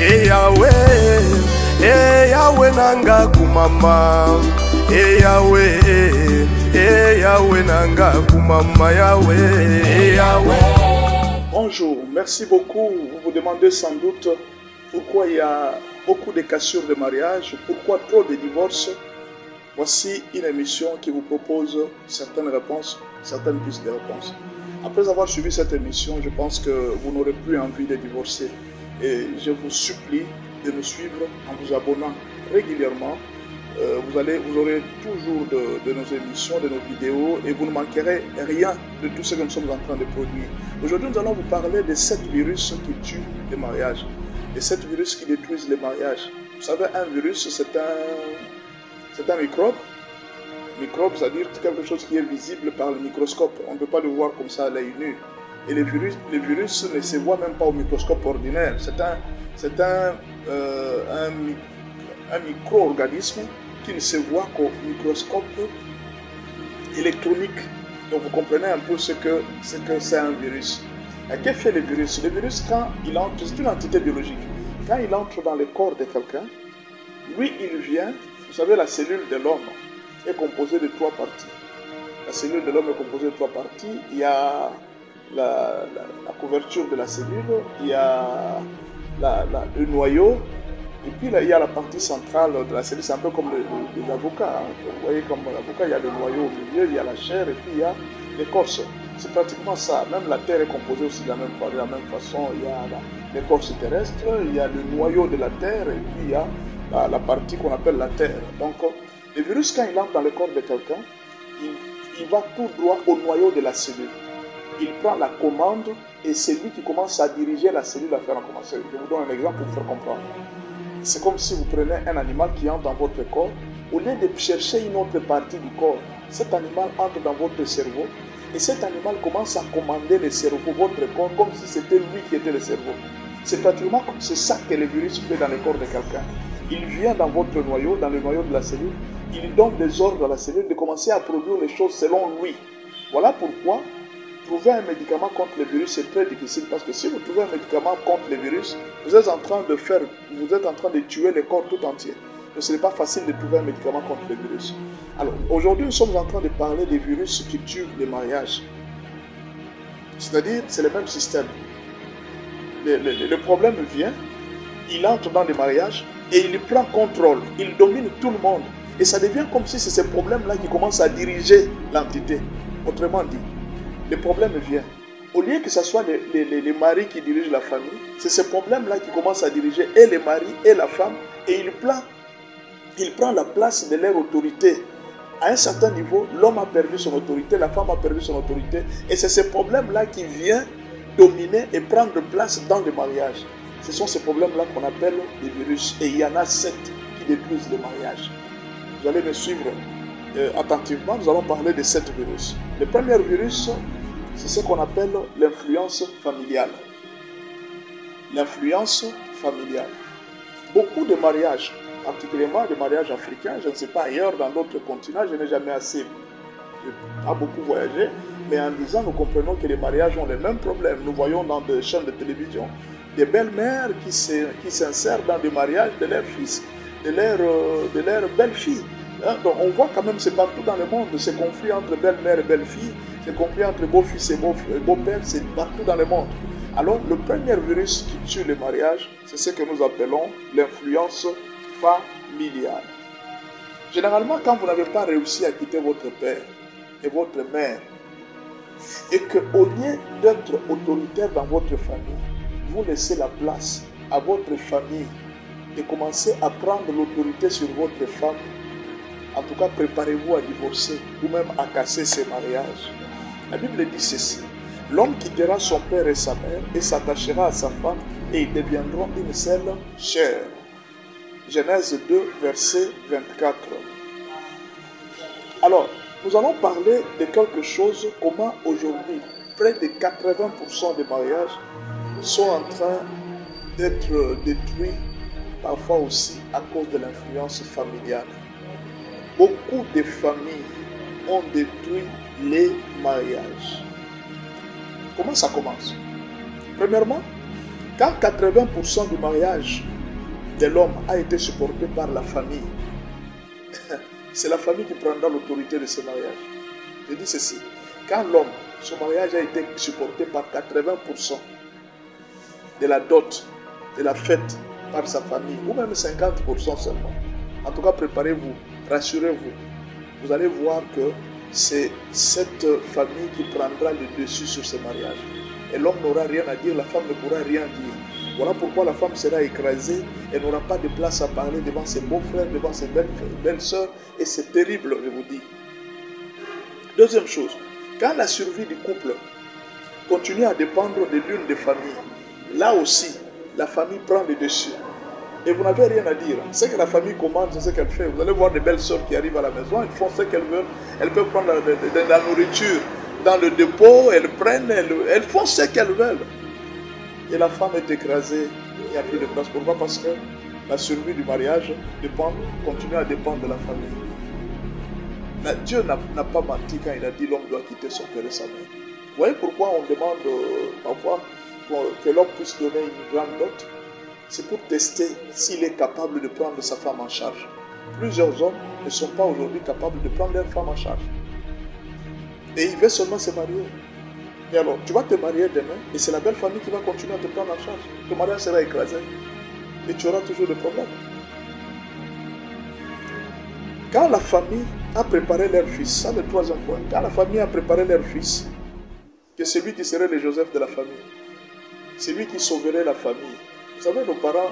Yahweh nanga kumama, Yahweh nanga kumama, Yahweh. Bonjour, merci beaucoup. Vous vous demandez sans doute pourquoi il y a beaucoup de cassures de mariage, pourquoi trop de divorces. Voici une émission qui vous propose certaines réponses, certaines pistes de réponses. Après avoir suivi cette émission, je pense que vous n'aurez plus envie de divorcer. Et je vous supplie de nous suivre en vous abonnant régulièrement. Vous aurez toujours de nos émissions, de nos vidéos, et vous ne manquerez rien de tout ce que nous sommes en train de produire. Aujourd'hui, nous allons vous parler de 7 virus qui tuent les mariages, de 7 virus qui détruisent les mariages. Vous savez, un virus, c'est un microbe. Microbe, c'est-à-dire quelque chose qui est visible par le microscope. On ne peut pas le voir comme ça à l'œil nu. Et les virus ne se voient même pas au microscope ordinaire. C'est un micro-organisme qui ne se voit qu'au microscope électronique. Donc vous comprenez un peu ce que c'est un virus. Et que fait le virus? Le virus, quand il entre, c'est une entité biologique. Quand il entre dans le corps de quelqu'un, lui, il vient, vous savez, la cellule de l'homme est composée de 3 parties. La cellule de l'homme est composée de 3 parties. Il y a la couverture de la cellule, il y a le noyau, et puis là, il y a la partie centrale de la cellule. C'est un peu comme les avocats. Hein. Vous voyez, comme l'avocat, il y a le noyau au milieu, il y a la chair, et puis il y a l'écorce. C'est pratiquement ça. Même la terre est composée aussi de la même façon. Il y a l'écorce terrestre, il y a le noyau de la terre, et puis il y a la partie qu'on appelle la terre. Donc, le virus, quand il entre dans le corps de quelqu'un, il va tout droit au noyau de la cellule. Il prend la commande et c'est lui qui commence à diriger la cellule à faire commencer. Je vous donne un exemple pour vous faire comprendre. C'est comme si vous prenez un animal qui entre dans votre corps. Au lieu de chercher une autre partie du corps, cet animal entre dans votre cerveau et cet animal commence à commander le cerveau, votre corps, comme si c'était lui qui était le cerveau. C'est pratiquement comme c'est ça que le virus fait dans le corps de quelqu'un. Il vient dans votre noyau, dans le noyau de la cellule, il donne des ordres à la cellule de commencer à produire les choses selon lui. Voilà pourquoi trouver un médicament contre le virus est très difficile, parce que si vous trouvez un médicament contre le virus, vous êtes en train de tuer le corps tout entier. Donc ce n'est pas facile de trouver un médicament contre le virus. Alors aujourd'hui, nous sommes en train de parler des virus qui tuent les mariages. C'est-à-dire, c'est le même système. Le problème vient, il entre dans les mariages et il prend contrôle, il domine tout le monde. Et ça devient comme si c'est ce problème-là qui commence à diriger l'entité. Autrement dit, le problème vient. Au lieu que ce soit les maris qui dirigent la famille, c'est ce problème-là qui commence à diriger et les maris et la femme, et il prend la place de leur autorité. À un certain niveau, l'homme a perdu son autorité, la femme a perdu son autorité, et c'est ce problème-là qui vient dominer et prendre place dans le mariage. Ce sont ces problèmes-là qu'on appelle les virus, et il y en a 7 qui détruisent le mariage. Vous allez me suivre attentivement, nous allons parler de 7 virus. Le premier virus, c'est ce qu'on appelle l'influence familiale. L'influence familiale. Beaucoup de mariages, particulièrement des mariages africains, je ne sais pas ailleurs, dans d'autres continents, je n'ai jamais pas beaucoup voyagé, mais en disant, nous comprenons que les mariages ont les mêmes problèmes. Nous voyons dans des chaînes de télévision des belles-mères qui s'insèrent dans des mariages de leurs fils, de leurs belles-filles. Donc on voit quand même, c'est partout dans le monde, ces conflits entre belle-mère et belle-fille, ces conflits entre beau-fils et beau-père, c'est partout dans le monde. Alors le premier virus qui tue le mariage, c'est ce que nous appelons l'influence familiale. Généralement, quand vous n'avez pas réussi à quitter votre père et votre mère, et qu'au lieu d'être autoritaire dans votre famille, vous laissez la place à votre famille de commencer à prendre l'autorité sur votre femme, en tout cas, préparez-vous à divorcer ou même à casser ces mariages. La Bible dit ceci: l'homme quittera son père et sa mère et s'attachera à sa femme et ils deviendront une seule chair. Genèse 2, verset 24. Alors, nous allons parler de quelque chose, comment aujourd'hui, près de 80% des mariages sont en train d'être détruits, parfois aussi à cause de l'influence familiale. Beaucoup de familles ont détruit les mariages. Comment ça commence? Premièrement, quand 80% du mariage de l'homme a été supporté par la famille, c'est la famille qui prendra l'autorité de ce mariage. Je dis ceci, quand l'homme, son mariage a été supporté par 80% de la dot, de la fête par sa famille, ou même 50% seulement. En tout cas, préparez-vous, rassurez-vous. Vous allez voir que c'est cette famille qui prendra le dessus sur ce mariage. Et l'homme n'aura rien à dire, la femme ne pourra rien dire. Voilà pourquoi la femme sera écrasée, elle n'aura pas de place à parler devant ses beaux-frères, devant ses belles-sœurs, et c'est terrible, je vous dis. Deuxième chose, quand la survie du couple continue à dépendre de l'une des familles, là aussi, la famille prend le dessus. Et vous n'avez rien à dire. C'est que la famille commande, c'est ce qu'elle fait. Vous allez voir des belles sœurs qui arrivent à la maison, elles font ce qu'elles veulent. Elles peuvent prendre de la nourriture dans le dépôt, elles prennent, elles font ce qu'elles veulent. Et la femme est écrasée, il n'y a plus de place. Pourquoi? Parce que la survie du mariage continue à dépendre de la famille. Mais Dieu n'a pas menti quand il a dit l'homme doit quitter son père et sa mère. Vous voyez pourquoi on demande parfois que l'homme puisse donner une grande dot? C'est pour tester s'il est capable de prendre sa femme en charge. Plusieurs hommes ne sont pas aujourd'hui capables de prendre leur femme en charge. Et ils veulent seulement se marier. Et alors, tu vas te marier demain et c'est la belle famille qui va continuer à te prendre en charge. Ton mariage sera écrasé et tu auras toujours des problèmes. Quand la famille a préparé leur fils, ça c'est le troisième point, quand la famille a préparé leur fils, que c'est lui qui serait le Joseph de la famille, c'est lui qui sauverait la famille. Vous savez, nos parents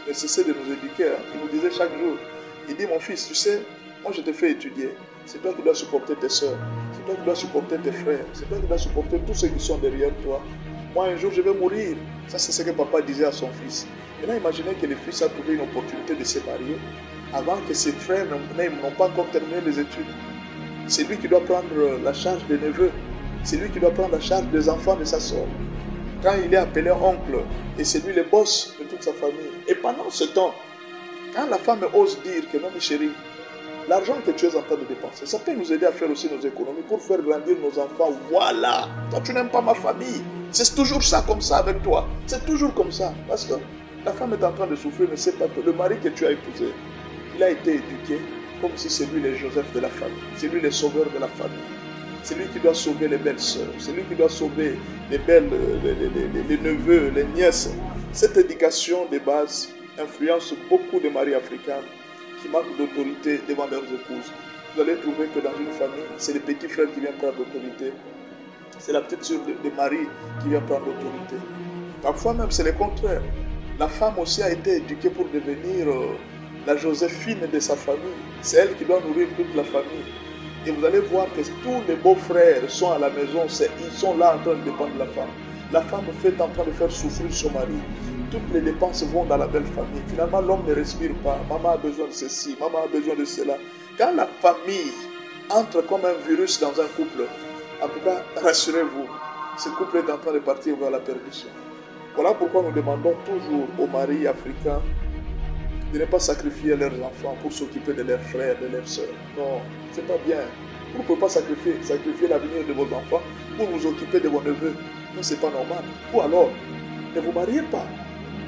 ne cessaient de nous éduquer. Hein. Ils nous disaient chaque jour, il dit, mon fils, tu sais, moi je te fais étudier. C'est toi qui dois supporter tes soeurs. C'est toi qui dois supporter tes frères. C'est toi qui dois supporter tous ceux qui sont derrière toi. Moi, un jour, je vais mourir. Ça, c'est ce que papa disait à son fils. Maintenant, imaginez que le fils a trouvé une opportunité de se marier avant que ses frères n'ont pas encore terminé les études. C'est lui qui doit prendre la charge des neveux. C'est lui qui doit prendre la charge des enfants de sa soeur. Quand il est appelé oncle, et c'est lui le boss de toute sa famille. Et pendant ce temps, quand la femme ose dire que non, mes chéris, l'argent que tu es en train de dépenser, ça peut nous aider à faire aussi nos économies pour faire grandir nos enfants. Voilà, toi tu n'aimes pas ma famille. C'est toujours ça comme ça avec toi. C'est toujours comme ça. Parce que la femme est en train de souffrir, ne sait pas que le mari que tu as épousé, il a été éduqué comme si c'est lui le Joseph de la famille. C'est lui le sauveur de la famille. C'est lui qui doit sauver les belles sœurs. C'est lui qui doit sauver les neveux, les nièces. Cette éducation de base influence beaucoup de maris africains qui manquent d'autorité devant leurs épouses. Vous allez trouver que dans une famille, c'est les petits frères qui viennent prendre l'autorité. C'est la petite sœur de mari qui vient prendre l'autorité. Parfois même, c'est le contraire. La femme aussi a été éduquée pour devenir la Joséphine de sa famille. C'est elle qui doit nourrir toute la famille. Et vous allez voir que tous les beaux-frères sont à la maison, ils sont là en train de dépendre de la femme. La femme est en train de faire souffrir son mari. Toutes les dépenses vont dans la belle famille. Finalement, l'homme ne respire pas. Maman a besoin de ceci, maman a besoin de cela. Quand la famille entre comme un virus dans un couple, en tout cas, rassurez-vous, ce couple est en train de partir vers la perdition. Voilà pourquoi nous demandons toujours aux maris africains de ne pas sacrifier leurs enfants pour s'occuper de leurs frères, de leurs sœurs. Non, c'est pas bien. Vous ne pouvez pas sacrifier l'avenir de vos enfants pour vous occuper de vos neveux. Non, c'est pas normal. Ou alors, ne vous mariez pas.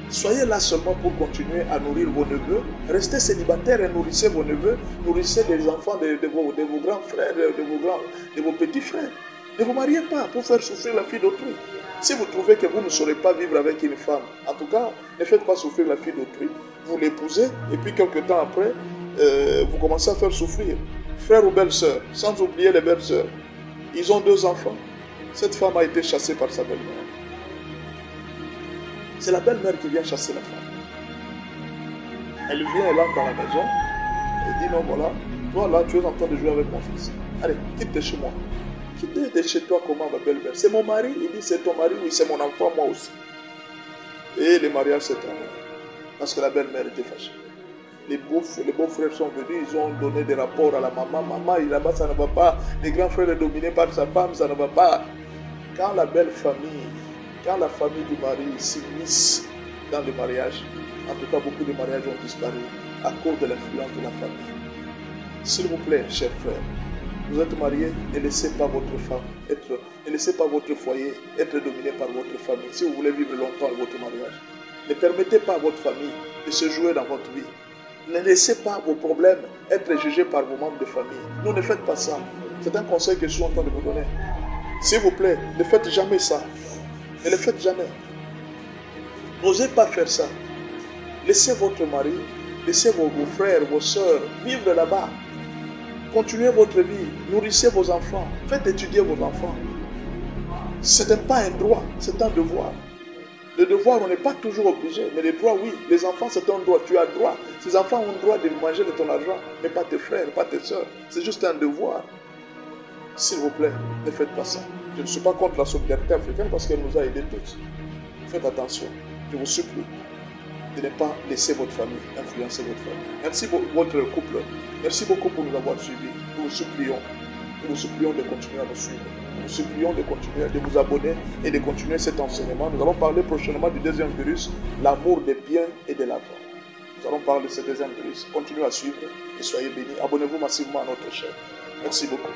Soyez là seulement pour continuer à nourrir vos neveux. Restez célibataires et nourrissez vos neveux. Nourrissez les enfants de vos grands frères, de vos petits frères. Ne vous mariez pas pour faire souffrir la fille d'autrui. Si vous trouvez que vous ne saurez pas vivre avec une femme, en tout cas, ne faites pas souffrir la fille d'autrui. Vous l'épousez et puis quelques temps après, vous commencez à faire souffrir. Frères ou belles-sœurs, sans oublier les belles-sœurs. Ils ont 2 enfants. Cette femme a été chassée par sa belle-mère. C'est la belle-mère qui vient chasser la femme. Elle vient, elle entre dans la maison. Elle dit non, voilà, toi là, tu es en train de jouer avec mon fils. Allez, quitte de chez moi. Quitte de chez toi comment, ma belle-mère? C'est mon mari? Il dit c'est ton mari? Oui, c'est mon enfant, moi aussi. Et le mariage s'est terminé. Parce que la belle-mère était fâchée. Les beaux-frères sont venus, ils ont donné des rapports à la maman. Maman, là-bas, ça ne va pas. Les grands frères sont dominés par sa femme, ça ne va pas. Quand la belle famille, quand la famille du mari s'immisce dans le mariage, en tout cas, beaucoup de mariages ont disparu à cause de l'influence de la famille. S'il vous plaît, chers frères, vous êtes mariés, ne laissez pas votre femme ne laissez pas votre foyer être dominé par votre famille. Si vous voulez vivre longtemps à votre mariage, ne permettez pas à votre famille de se jouer dans votre vie. Ne laissez pas vos problèmes être jugés par vos membres de famille. Non, ne faites pas ça. C'est un conseil que je suis en train de vous donner. S'il vous plaît, ne faites jamais ça. Ne le faites jamais. N'osez pas faire ça. Laissez votre mari, laissez vos frères, vos soeurs vivre là-bas. Continuez votre vie. Nourrissez vos enfants. Faites étudier vos enfants. Ce n'est pas un droit, c'est un devoir. Le devoir, on n'est pas toujours obligé, mais les droits, oui. Les enfants, c'est un droit. Tu as droit. Ces enfants ont le droit de manger de ton argent, mais pas tes frères, pas tes soeurs. C'est juste un devoir. S'il vous plaît, ne faites pas ça. Je ne suis pas contre la solidarité africaine parce qu'elle nous a aidés tous. Faites attention. Je vous supplie de ne pas laisser votre famille influencer votre famille. Merci votre couple. Merci beaucoup pour nous avoir suivis. Nous vous supplions de continuer à nous suivre. Nous vous supplions de continuer, de vous abonner et de continuer cet enseignement. Nous allons parler prochainement du deuxième virus, l'amour des biens et de l'argent. Nous allons parler de ce deuxième virus. Continuez à suivre et soyez bénis. Abonnez-vous massivement à notre chaîne. Merci beaucoup.